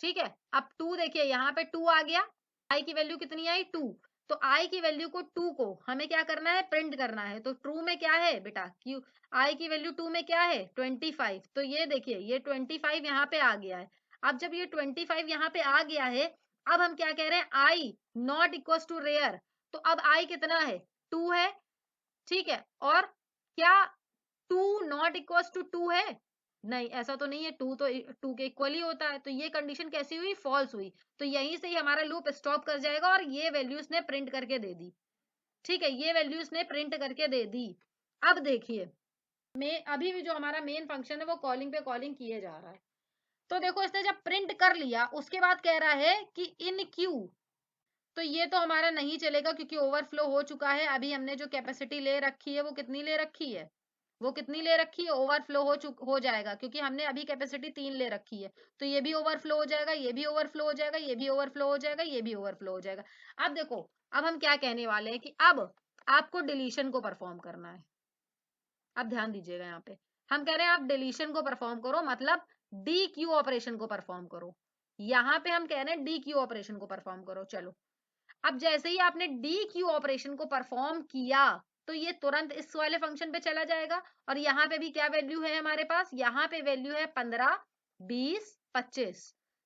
ठीक है, अब 2 देखिए यहाँ पे 2 आ गया, आई की वैल्यू कितनी आई, 2। तो आई की वैल्यू को 2 को हमें क्या करना है, प्रिंट करना है। तो ट्रू में क्या है बेटा, क्यू आई की वैल्यू 2 में क्या है, 25। तो ये देखिए ये 25 यहाँ पे आ गया है। अब जब ये 25 यहाँ पे आ गया है, अब हम क्या कह रहे हैं, आई नॉट इक्वल टू रेयर। तो अब आई कितना है, 2 है। ठीक है, और क्या 2 नॉट इक्वल टू 2 है, नहीं ऐसा तो नहीं है, 2 तो 2 के इक्वल ही होता है। तो ये कंडीशन कैसी हुई, फॉल्स हुई। तो यहीं से ही हमारा लूप स्टॉप कर जाएगा और ये वैल्यूज ने प्रिंट करके दे दी। ठीक है, ये वैल्यूज ने प्रिंट करके दे दी। अब देखिए, मैं अभी भी जो हमारा मेन फंक्शन है वो कॉलिंग पे कॉलिंग किए जा रहा है। तो देखो इसने जब प्रिंट कर लिया उसके बाद कह रहा है कि इन क्यू, तो ये तो हमारा नहीं चलेगा क्योंकि ओवरफ्लो हो चुका है। अभी हमने जो कैपेसिटी ले रखी है वो कितनी ले रखी है, वो कितनी ले रखी है, ओवरफ्लो हो जाएगा क्योंकि हमने अभी कैपेसिटी 3 ले रखी है। तो ये भी ओवरफ्लो हो जाएगा, ये भी ओवरफ्लो हो जाएगा, ये भी ओवरफ्लो हो जाएगा, ये भी ओवरफ्लो हो जाएगा। अब देखो, अब हम क्या कहने वाले हैं कि अब आपको डिलीशन को परफॉर्म करना है। अब ध्यान दीजिएगा, यहाँ पे हम कह रहे हैं आप डिलीशन को परफॉर्म करो, मतलब डी क्यू ऑपरेशन को परफॉर्म करो। यहाँ पे हम कह रहे हैं डी क्यू ऑपरेशन को परफॉर्म करो। चलो, अब जैसे ही आपने डी क्यू ऑपरेशन को परफॉर्म किया तो ये तुरंत इस वाले फंक्शन पे चला जाएगा। और यहाँ पे भी क्या वैल्यू है हमारे पास, यहाँ पे वैल्यू है 15, 20, 25।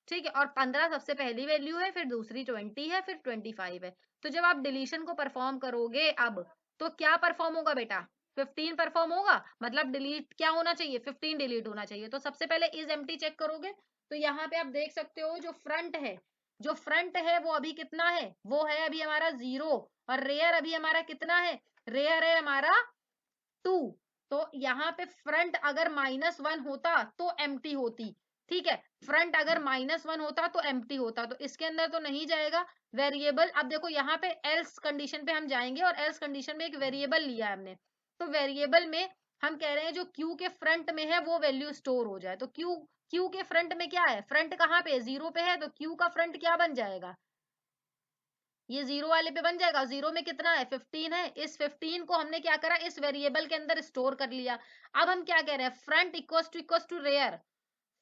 ठीक है, और 15 सबसे पहली वैल्यू है, फिर दूसरी 20 है, फिर 25 है। तो जब आप डिलीशन को परफॉर्म करोगे अब, तो क्या परफॉर्म होगा बेटा, 15 परफॉर्म होगा, मतलब डिलीट क्या होना चाहिए, 15 डिलीट होना चाहिए। तो सबसे पहले इज एम्प्टी चेक करोगे तो यहाँ पे आप देख सकते हो जो फ्रंट है, जो फ्रंट है वो अभी कितना है, वो है अभी हमारा 0। और रेयर अभी हमारा कितना है, रेयर है हमारा 2। तो यहाँ पे फ्रंट अगर -1 होता तो एम्प्टी होती। ठीक है, फ्रंट अगर -1 होता तो एम्प्टी होता। तो इसके अंदर तो नहीं जाएगा वेरिएबल। अब देखो यहाँ पे एल्स कंडीशन पे हम जाएंगे और एल्स कंडीशन में एक वेरिएबल लिया है हमने। तो वेरिएबल में हम कह रहे हैं जो क्यू के फ्रंट में है वो वैल्यू स्टोर हो जाए। तो क्यू क्यू के फ्रंट में क्या है, फ्रंट कहाँ पे, 0 पे है। तो क्यू का फ्रंट क्या बन जाएगा, ये 0 वाले पे बन जाएगा। 0 में कितना है, 15 है। इस 15 को हमने क्या करा, इस वेरिएबल के अंदर स्टोर कर लिया। अब हम क्या कह रहे हैं, front equal to rear.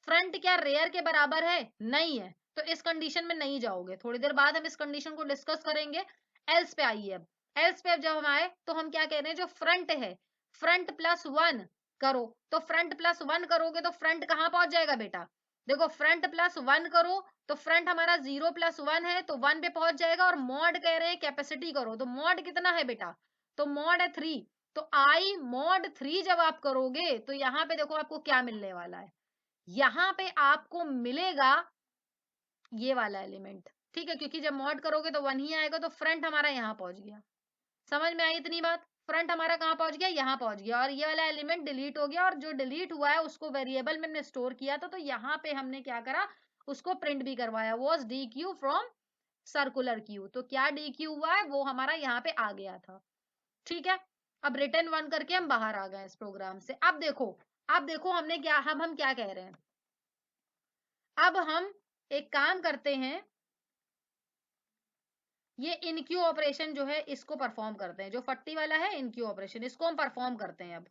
Front क्या रेयर के बराबर है, नहीं है। तो इस कंडीशन में नहीं जाओगे, थोड़ी देर बाद हम इस कंडीशन को डिस्कस करेंगे। एल्स पे आइए। अब एल्स पे अब जब हम आए तो हम क्या कह रहे हैं, जो फ्रंट है, फ्रंट +1 करो। तो फ्रंट +1 करोगे तो फ्रंट कहाँ पहुंच जाएगा बेटा, देखो फ्रंट +1 करो तो फ्रंट हमारा 0 + 1 है तो 1 पे पहुंच जाएगा। और मॉड कह रहे हैं कैपेसिटी करो, तो मॉड कितना है बेटा, तो मॉड है 3। तो आई मॉड 3 जब आप करोगे तो यहाँ पे देखो आपको क्या मिलने वाला है, यहाँ पे आपको मिलेगा ये वाला एलिमेंट। ठीक है, क्योंकि जब मॉड करोगे तो 1 ही आएगा। तो फ्रंट हमारा यहाँ पहुंच गया, समझ में आई इतनी बात, फ्रंट हमारा कहाँ पहुंच गया, यहाँ पहुंच गया। और ये वाला एलिमेंट डिलीट हो गया, और जो डिलीट हुआ है उसको वेरिएबल में हमने स्टोर किया था। तो यहाँ पे हमने क्या करा, उसको प्रिंट भी करवाया, was D Q from circular queue. तो क्या डी क्यू हुआ है, वो हमारा यहाँ पे आ गया था। ठीक है, अब रिटर्न 1 करके हम बाहर आ गए इस प्रोग्राम से। अब देखो हमने क्या, हम क्या कह रहे हैं। अब हम एक काम करते हैं, ये इनक्यू ऑपरेशन जो है इसको परफॉर्म करते हैं, जो 40 वाला है इनक्यू ऑपरेशन, इसको हम परफॉर्म करते हैं। अब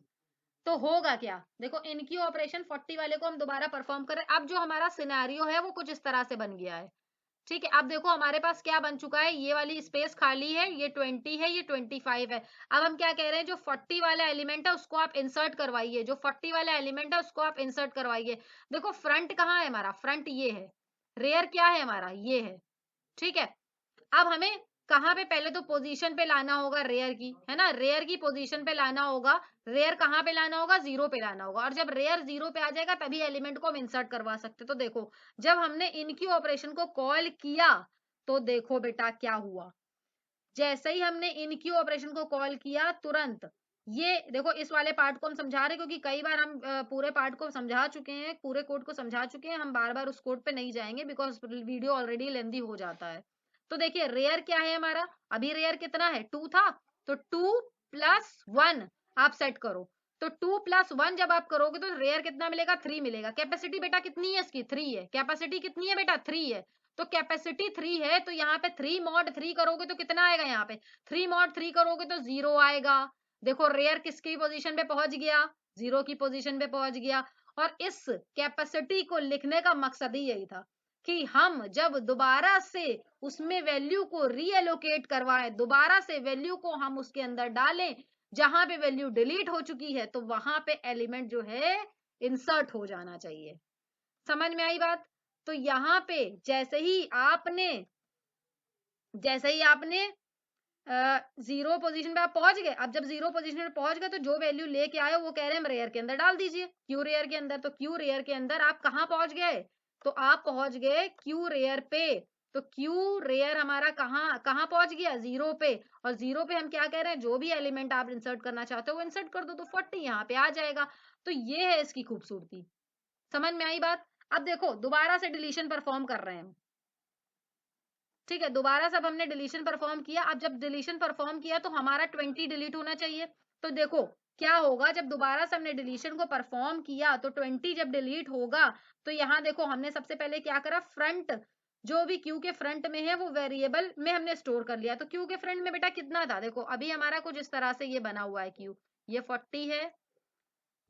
तो होगा क्या, देखो इनक्यू ऑपरेशन 40 वाले को हम दोबारा परफॉर्म करें। अब जो हमारा सिनेरियो है वो कुछ इस तरह से बन गया है। ठीक है, अब देखो हमारे पास क्या बन चुका है, ये वाली स्पेस खाली है, ये 20 है, ये 25 है। अब हम क्या कह रहे हैं, जो 40 वाला एलिमेंट है उसको आप इंसर्ट करवाइए, जो 40 वाला एलिमेंट है उसको आप इंसर्ट करवाइए। देखो फ्रंट कहाँ है हमारा, फ्रंट ये है, रेयर क्या है हमारा, ये है। ठीक है, अब हमें कहाँ पे, पहले तो पोजीशन पे लाना होगा रेयर की, है ना, रेयर की पोजीशन पे लाना होगा। रेयर कहाँ पे लाना होगा, 0 पे लाना होगा, और जब रेयर 0 पे आ जाएगा तभी एलिमेंट को हम इंसर्ट करवा सकते। तो देखो जब हमने इनक्यू ऑपरेशन को कॉल किया तो देखो बेटा क्या हुआ, जैसे ही हमने इनक्यू ऑपरेशन को कॉल किया तुरंत ये देखो, इस वाले पार्ट को हम समझा रहे क्योंकि कई बार हम पूरे पार्ट को समझा चुके हैं, पूरे कोड को समझा चुके हैं, हम बार बार उस कोड पे नहीं जाएंगे बिकॉज वीडियो ऑलरेडी लेंदी हो जाता है। तो देखिए रेयर क्या है हमारा, अभी रेयर कितना है, 2 था, तो 2 + 1 आप सेट करो। तो 2 + 1 जब आप करोगे तो रेयर कितना मिलेगा, 3 मिलेगा। कैपेसिटी बेटा कितनी है इसकी, 3 है। कैपेसिटी कितनी है बेटा, 3 है। तो कैपेसिटी 3 है, तो यहाँ पे 3 mod 3 करोगे तो कितना आएगा, यहाँ पे 3 mod 3 करोगे तो 0 आएगा। देखो रेयर किसकी पोजीशन पे पहुंच गया, 0 की पोजीशन पे पहुंच गया। और इस कैपेसिटी को लिखने का मकसद ही यही था कि हम जब दोबारा से उसमें वैल्यू को रीएलोकेट करवाएं, दोबारा से वैल्यू को हम उसके अंदर डालें, जहां पे वैल्यू डिलीट हो चुकी है तो वहां पे एलिमेंट जो है इंसर्ट हो जाना चाहिए। समझ में आई बात। तो यहाँ पे जैसे ही आपने 0 पोजीशन पे आप पहुंच गए, अब जब 0 पोजीशन पे पहुंच गए तो जो वैल्यू लेके आए वो कह रहे हैं हम रेयर के अंदर डाल दीजिए, क्यू रेयर के अंदर। तो क्यू रेयर के अंदर आप कहाँ पहुंच गए, तो आप पहुंच गए क्यू रेयर पे। तो क्यू रेयर हमारा कहाँ कहाँ पहुंच गया, 0 पे। और 0 पे हम क्या कह रहे हैं, जो भी एलिमेंट आप इंसर्ट करना चाहते हो वो इंसर्ट कर दो, तो 40 यहाँ पे आ जाएगा। तो ये है इसकी खूबसूरती। समझ में आई बात। अब देखो दोबारा से डिलीशन परफॉर्म कर रहे हैं। ठीक है, दोबारा सब हमने डिलीशन परफॉर्म किया। अब जब डिलीशन परफॉर्म किया तो हमारा 20 डिलीट होना चाहिए। तो देखो क्या होगा, जब दोबारा से हमने डिलीशन को परफॉर्म किया तो 20 जब डिलीट होगा तो यहाँ देखो हमने सबसे पहले क्या करा, फ्रंट जो भी क्यू के फ्रंट में है वो वेरिएबल में हमने स्टोर कर लिया। तो क्यू के फ्रंट में बेटा कितना था, देखो अभी हमारा कुछ इस तरह से ये बना हुआ है क्यू, ये 40 है,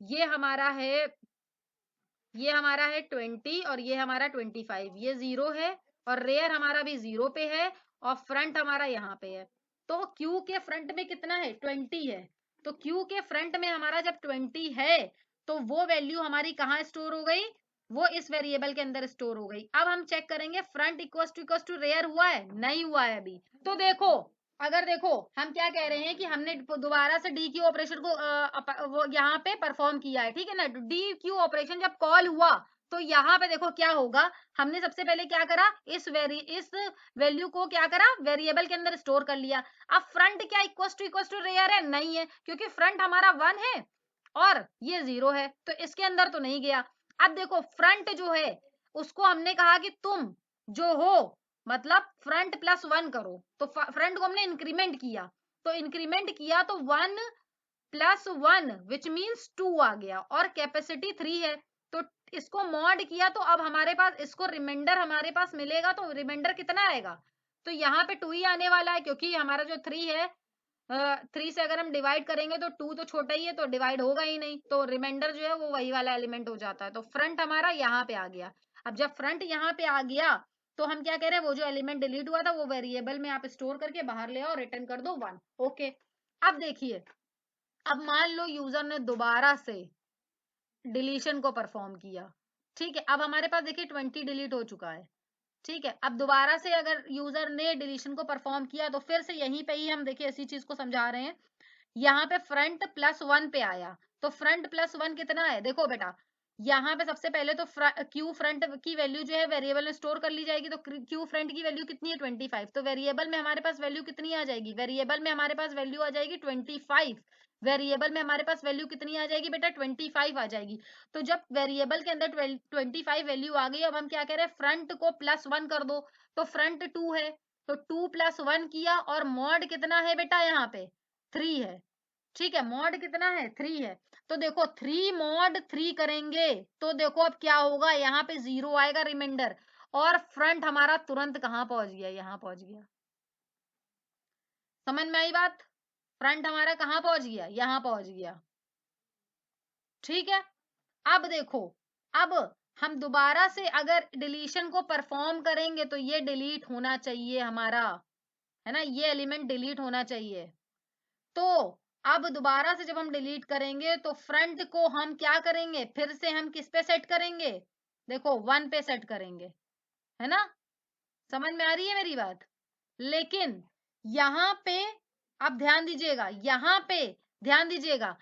ये हमारा है, ये हमारा है 20 और ये हमारा 25, ये 0 है और रेयर हमारा भी 0 पे है और फ्रंट हमारा यहाँ पे है। तो क्यू के फ्रंट में कितना है, 20 है। तो क्यू के फ्रंट में हमारा जब 20 है तो वो वैल्यू हमारी कहाँ स्टोर हो गई, वो इस वेरिएबल के अंदर स्टोर हो गई। अब हम चेक करेंगे फ्रंट इक्वल टू रेयर हुआ है, नहीं हुआ है अभी। तो देखो अगर देखो हम क्या कह रहे हैं कि हमने दोबारा से डी क्यू ऑपरेशन को वो यहाँ पे परफॉर्म किया है, ठीक है ना। डी क्यू ऑपरेशन जब कॉल हुआ तो यहाँ पे देखो क्या होगा, हमने सबसे पहले क्या करा, इस वैल्यू को क्या करा, वेरिएबल के अंदर स्टोर कर लिया। अब फ्रंट क्या इक्वल टू रेयर है, नहीं है, क्योंकि फ्रंट हमारा 1 है और ये 0 है, तो इसके अंदर तो नहीं गया। अब देखो फ्रंट जो है उसको हमने कहा कि तुम जो हो मतलब फ्रंट +1 करो, तो फ्रंट को हमने इंक्रीमेंट किया, तो इंक्रीमेंट किया तो 1 + 1 विच मीन्स 2 आ गया और कैपेसिटी 3 है। तो इसको मॉड किया तो अब हमारे पास इसको रिमाइंडर हमारे पास मिलेगा, तो रिमाइंडर कितना आएगा, तो यहाँ पे 2 ही आने वाला है क्योंकि हमारा जो 3 है 3 से अगर हम डिवाइड करेंगे तो 2 तो छोटा ही है तो डिवाइड होगा ही नहीं, तो रिमाइंडर जो है वो वही वाला एलिमेंट हो जाता है। तो फ्रंट हमारा यहाँ पे आ गया। अब जब फ्रंट यहाँ पे आ गया तो हम क्या कह रहे हैं, वो जो एलिमेंट डिलीट हुआ था वो वेरिएबल में आप स्टोर करके बाहर ले आओ, रिटर्न कर दो 1। ओके, अब देखिए, अब मान लो यूजर ने दोबारा से डिलीशन को परफॉर्म किया, ठीक है, अब हमारे पास देखिए 20 डिलीट हो चुका है। ठीक है, अब दोबारा से अगर यूजर ने डिलीशन को परफॉर्म किया तो फिर से यहीं पे ही हम देखिए इसी चीज को समझा रहे हैं। यहाँ पे फ्रंट +1 पे आया, तो फ्रंट +1 कितना है, देखो बेटा यहाँ पे सबसे पहले तो क्यू फ्रंट की वैल्यू जो है वेरिएबल में स्टोर कर ली जाएगी। तो क्यू फ्रंट की वैल्यू कितनी है, 25। तो वेरिएबल में हमारे पास वैल्यू कितनी आ जाएगी, वेरिएबल में हमारे पास वैल्यू आ जाएगी 25, वेरिएबल में हमारे पास वैल्यू कितनी आ जाएगी बेटा 25 आ जाएगी। तो जब वेरिएबल के अंदर 25 वैल्यू आ गई, अब हम क्या कह रहे हैं, फ्रंट को +1 कर दो। तो फ्रंट 2 है, तो 2 + 1 किया, और मॉड कितना है बेटा यहाँ पे 3 है। ठीक है, मॉड कितना है 3 है। तो देखो 3 मॉड 3 करेंगे तो देखो अब क्या होगा, यहाँ पे 0 आएगा रिमाइंडर, और फ्रंट हमारा तुरंत कहाँ पहुंच गया, यहाँ पहुंच गया। समझ में आई बात? फ्रंट हमारा कहाँ पहुंच गया, यहाँ पहुंच गया। ठीक है, अब देखो, अब हम दोबारा से अगर डिलीशन को परफॉर्म करेंगे तो ये डिलीट होना चाहिए हमारा, है ना, ये एलिमेंट डिलीट होना चाहिए। तो अब दोबारा से जब हम डिलीट करेंगे तो फ्रंट को हम क्या करेंगे, फिर से हम किस पे सेट करेंगे, देखो 1 पे सेट करेंगे, है ना। समझ में आ रही है मेरी बात? लेकिन यहाँ पे आप ध्यान दीजिएगा, यहाँ पे ध्यान दीजिएगा,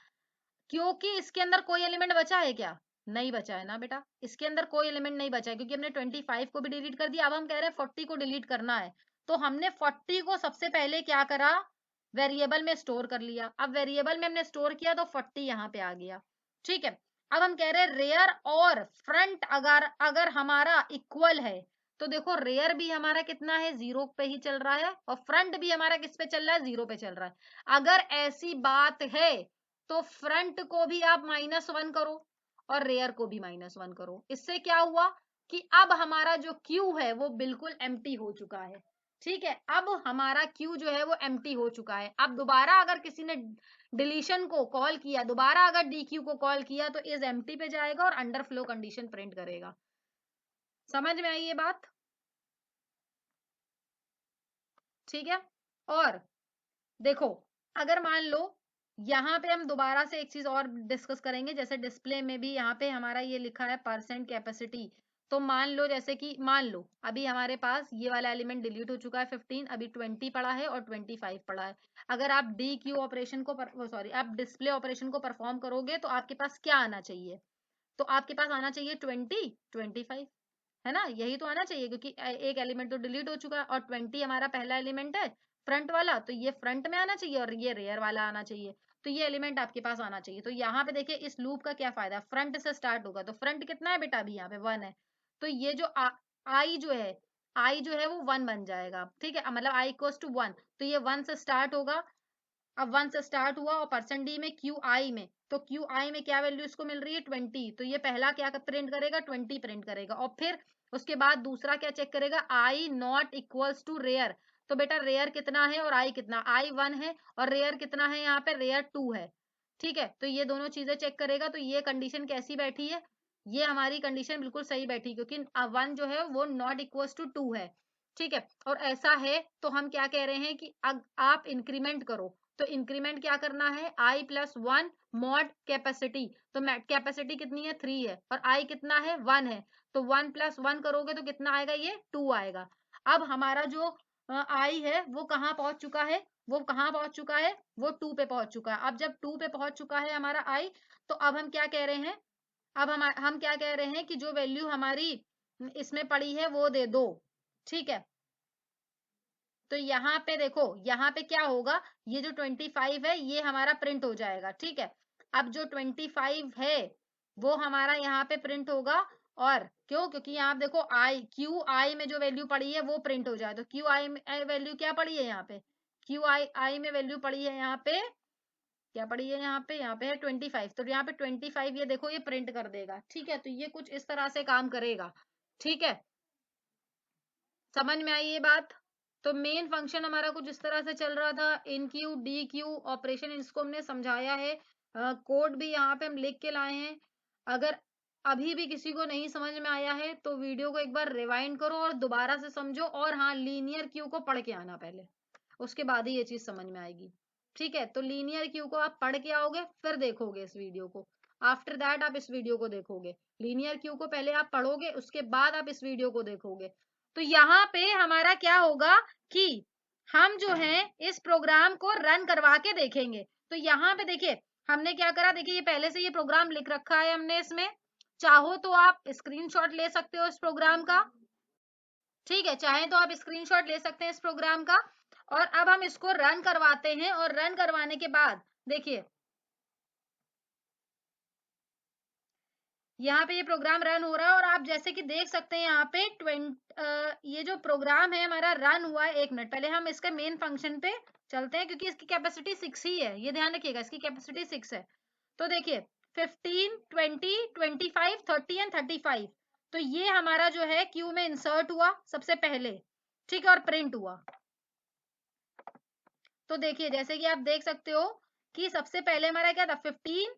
क्योंकि इसके अंदर कोई एलिमेंट बचा है क्या, नहीं बचा है ना बेटा, इसके अंदर कोई एलिमेंट नहीं बचा है, क्योंकि हमने 25 को भी डिलीट कर दिया। अब हम कह रहे हैं 40 को डिलीट करना है, तो हमने 40 को सबसे पहले क्या करा, वेरिएबल में स्टोर कर लिया। अब वेरिएबल में हमने स्टोर किया तो 40 यहाँ पे आ गया। ठीक है, अब हम कह रहे हैं रेयर और फ्रंट अगर अगर हमारा इक्वल है, तो देखो रेयर भी हमारा कितना है, 0 पे ही चल रहा है, और फ्रंट भी हमारा किस पे चल रहा है, 0 पे चल रहा है। अगर ऐसी बात है तो फ्रंट को भी आप -1 करो और रेयर को भी -1 करो। इससे क्या हुआ कि अब हमारा जो क्यू है वो बिल्कुल एम्प्टी हो चुका है। ठीक है, अब हमारा क्यू जो है वो एम्प्टी हो चुका है। अब दोबारा अगर किसी ने डिलीशन को कॉल किया, दोबारा अगर डी क्यू को कॉल किया, तो इज एम्प्टी पे जाएगा और अंडर फ्लो कंडीशन प्रिंट करेगा। समझ में आई ये बात? ठीक है, और देखो, अगर मान लो यहाँ पे हम दोबारा से एक चीज और डिस्कस करेंगे, जैसे डिस्प्ले में भी यहाँ पे हमारा ये लिखा है परसेंट कैपेसिटी। तो मान लो, जैसे कि मान लो अभी हमारे पास ये वाला एलिमेंट डिलीट हो चुका है 15, अभी 20 पड़ा है और 25 पड़ा है। अगर आप डी क्यू ऑपरेशन को सॉरी आप डिस्प्ले ऑपरेशन को परफॉर्म करोगे तो आपके पास क्या आना चाहिए, तो आपके पास आना चाहिए 20 25, है ना, यही तो आना चाहिए, क्योंकि एक एलिमेंट तो डिलीट हो चुका है और 20 हमारा पहला एलिमेंट है फ्रंट वाला, तो ये फ्रंट में आना चाहिए और ये रेयर वाला आना चाहिए। तो ये एलिमेंट आपके पास आना चाहिए। तो यहाँ पे देखिए इस लूप का क्या फायदा, फ्रंट से स्टार्ट होगा, तो फ्रंट कितना है बेटा, अभी यहाँ पे 1 है, तो ये जो आई जो है, आई जो है वो 1 बन जाएगा। ठीक है, मतलब आई इक्वल्स टू 1, तो ये 1 से स्टार्ट होगा। अब 1 से स्टार्ट हुआ और परसेंट डी में क्यू आई में, तो क्यू आई में क्या वैल्यू इसको मिल रही है 20, तो ये पहला क्या प्रिंट करेगा 20 प्रिंट करेगा, और फिर उसके बाद दूसरा क्या चेक करेगा, आई नॉट इक्वल्स टू रेयर। तो बेटा रेयर कितना है और आई कितना, आई 1 है और रेयर कितना है, यहाँ पे रेयर 2 है। ठीक है, तो ये दोनों चीजें चेक करेगा, तो ये कंडीशन कैसी बैठी है, ये हमारी कंडीशन बिल्कुल सही बैठी, क्योंकि 1 जो है वो नॉट इक्वल्स टू 2 है। ठीक है, और ऐसा है तो हम क्या कह रहे हैं कि आप इंक्रीमेंट करो, तो इंक्रीमेंट क्या करना है, i + 1 मॉड कैपेसिटी, तो कैपेसिटी कितनी है 3 है और i कितना है 1 है, तो 1 + 1 करोगे तो कितना आएगा, ये 2 आएगा। अब हमारा जो i है वो कहाँ पहुंच चुका है, वो कहाँ पहुंच चुका है, वो 2 पे पहुंच चुका है। अब जब 2 पे पहुंच चुका है हमारा i, तो अब हम क्या कह रहे हैं, अब हम क्या कह रहे हैं कि जो वैल्यू हमारी इसमें पड़ी है वो दे दो। ठीक है, तो यहाँ पे देखो, यहाँ पे क्या होगा, ये जो 25 है ये हमारा प्रिंट हो जाएगा। ठीक है, अब जो 25 है वो हमारा यहाँ पे प्रिंट होगा, और क्यों, क्योंकि यहाँ देखो आई क्यू आई में जो वैल्यू पड़ी है वो प्रिंट हो जाए, तो क्यू आई में वैल्यू क्या पड़ी है, यहाँ पे क्यू आई में वैल्यू पड़ी है, यहाँ पे क्या पड़ी है, यहाँ पे है 25, तो यहाँ पे 25 ये देखो ये प्रिंट कर देगा। ठीक है, तो ये कुछ इस तरह से काम करेगा। ठीक है, समझ में आई ये बात? तो मेन फंक्शन हमारा कुछ इस तरह से चल रहा था, इन क्यू डी क्यू ऑपरेशन, इसको हमने समझाया है, कोड भी यहाँ पे हम लिख के लाए हैं। अगर अभी भी किसी को नहीं समझ में आया है तो वीडियो को एक बार रिवाइंड करो और दोबारा से समझो, और हाँ लीनियर क्यू को पढ़ के आना पहले, उसके बाद ही ये चीज समझ में आएगी। ठीक है, तो लीनियर क्यू को आप पढ़ के आओगे फिर देखोगे इस वीडियो को, आफ्टर दैट आप इस वीडियो को देखोगे। लीनियर क्यू को पहले आप पढ़ोगे उसके बाद आप इस वीडियो को देखोगे। तो यहाँ पे हमारा क्या होगा कि हम जो है इस प्रोग्राम को रन करवा के देखेंगे। तो यहाँ पे देखिए हमने क्या करा, देखिए ये पहले से ये प्रोग्राम लिख रखा है हमने इसमें, चाहो तो आप स्क्रीनशॉट ले सकते हो इस प्रोग्राम का। ठीक है, चाहे तो आप स्क्रीनशॉट ले सकते हैं इस प्रोग्राम का, और अब हम इसको रन करवाते हैं, और रन करवाने के बाद देखिए यहाँ पे ये प्रोग्राम रन हो रहा है और आप जैसे कि देख सकते हैं यहाँ पे ये जो प्रोग्राम है हमारा रन हुआ है 1 मिनट पहले। हम इसके मेन फंक्शन पे चलते हैं क्योंकि इसकी कैपेसिटी 6 ही है, ये ध्यान रखिएगा, इसकी कैपेसिटी 6 है। तो देखिए 15, 20, 25, 30 एंड 35, तो ये हमारा जो है क्यू में इंसर्ट हुआ सबसे पहले, ठीक है, और प्रिंट हुआ। तो देखिए जैसे कि आप देख सकते हो कि सबसे पहले हमारा क्या था, 15,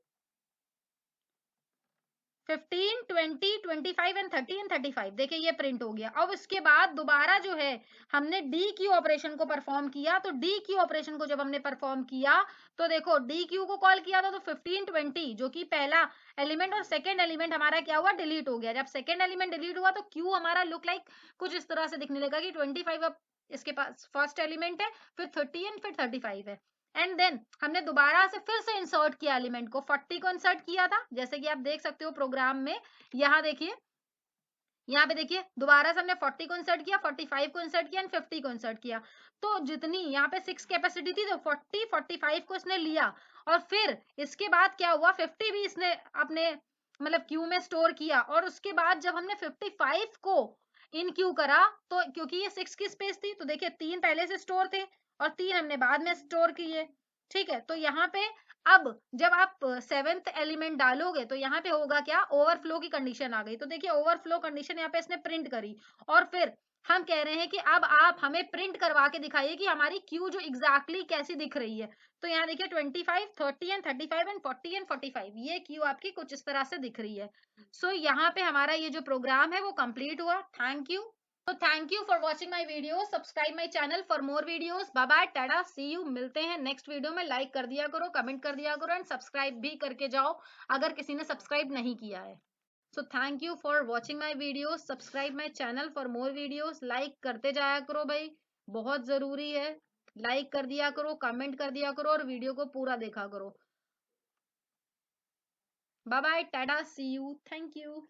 20, 25 एंड 30 एंड 35, देखिए ये प्रिंट हो गया। अब इसके बाद दोबारा जो है हमने डी क्यू ऑपरेशन को परफॉर्म किया। तो डी क्यू ऑपरेशन को जब हमने परफॉर्म किया तो देखो डी क्यू को कॉल किया था तो 15, 20 जो कि पहला एलिमेंट और सेकेंड एलिमेंट हमारा क्या हुआ, डिलीट हो गया। जब सेकेंड एलिमेंट डिलीट हुआ तो क्यू हमारा लुक लाइक कुछ इस तरह से दिखने लगा कि 25 अब इसके पास फर्स्ट एलिमेंट है, फिर 30 एंड फिर 35 है। एंड देन हमने दोबारा से फिर से इंसर्ट किया एलिमेंट को, 40 को इंसर्ट किया था जैसे कि आप देख सकते हो प्रोग्राम में। यहाँ देखिए, यहाँ पे देखिए दोबारा से हमने 40 को इंसर्ट किया, 45 को इंसर्ट किया एंड 50 को इंसर्ट किया। तो जितनी यहाँ पे 6 कैपेसिटी थी तो 40, 45 को इसने लिया और फिर इसके बाद क्या हुआ, 50 भी इसने अपने मतलब क्यू में स्टोर किया। और उसके बाद जब हमने 55 को इन क्यू करा तो क्योंकि ये 6 की स्पेस थी तो देखिए 3 पहले से स्टोर थे और 3 हमने बाद में स्टोर किए, ठीक है। तो यहाँ पे अब जब आप 7th एलिमेंट डालोगे तो यहाँ पे होगा क्या, ओवरफ्लो की कंडीशन आ गई। तो देखिए ओवरफ्लो कंडीशन यहाँ पे इसने प्रिंट करी और फिर हम कह रहे हैं कि अब आप हमें प्रिंट करवा के दिखाइए कि हमारी क्यू जो एग्जैक्टली कैसी दिख रही है। तो यहाँ देखिए 25, 30 एंड 35 एंड 40 एंड 45, ये क्यू आपकी कुछ इस तरह से दिख रही है। सो यहाँ पे हमारा ये जो प्रोग्राम है वो कंप्लीट हुआ। Thank you. तो thank you for watching my video, subscribe my channel for more videos. Bye bye, tata, see you. मिलते हैं नेक्स्ट वीडियो में। लाइक कर दिया करो, कमेंट कर दिया करो एंड सब्सक्राइब भी करके जाओ अगर किसी ने सब्सक्राइब नहीं किया है। So thank you for watching my video, subscribe my channel for more videos. Like करते जाया करो भाई, बहुत जरूरी है। लाइक कर दिया करो, कमेंट कर दिया करो और वीडियो को पूरा देखा करो। Bye bye, tata, see you, thank you.